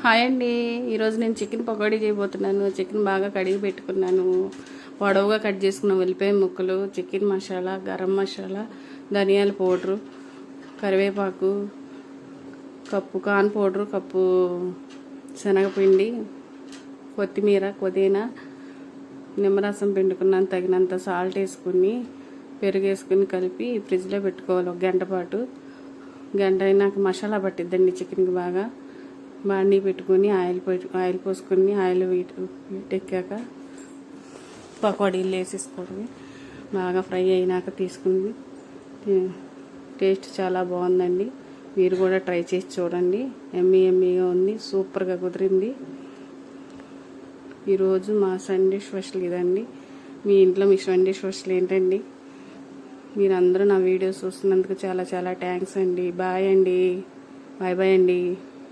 Hi అండి. ఈరోజు నేను చికెన్ పకోడీ చేయబోతున్నాను. చికెన్ బాగా కడిగి పెట్టుకున్నాను. పొడవుగా కట్ చేసుకున్న ఉల్లిపాయ ముక్కలు, చికెన్ మసాలా, గరం మసాలా, ధనియాల పౌడరు, కరివేపాకు, కప్పు కార్న్ పౌడరు, కప్పు శనగపిండి, కొత్తిమీర, పుదీనా, నిమ్మరసం పిండుకున్నాను, తగినంత సాల్ట్ వేసుకుని పెరుగు వేసుకుని కలిపి ఫ్రిడ్జ్లో పెట్టుకోవాలి ఒక గంట పాటు. గంట అయినాక మసాలా పట్టిద్దండి చికెన్కి బాగా. బాండీ పెట్టుకొని ఆయిల్ పోసుకొని ఆయిల్ ఎక్కాక పకోడీలు వేసేసుకోవడమే. బాగా ఫ్రై అయినాక తీసుకుని టేస్ట్ చాలా బాగుందండి. మీరు కూడా ట్రై చేసి చూడండి. ఎమ్మీగా ఉంది, సూపర్గా కుదిరింది. ఈరోజు మా సండే స్పెషల్ ఇదండి. మీ ఇంట్లో మీ సండే స్పెషల్ ఏంటండి? మీరందరూ నా వీడియోస్ చూస్తున్నందుకు చాలా చాలా థ్యాంక్స్ అండి. బాయ్ అండి. బాయ్ అండి.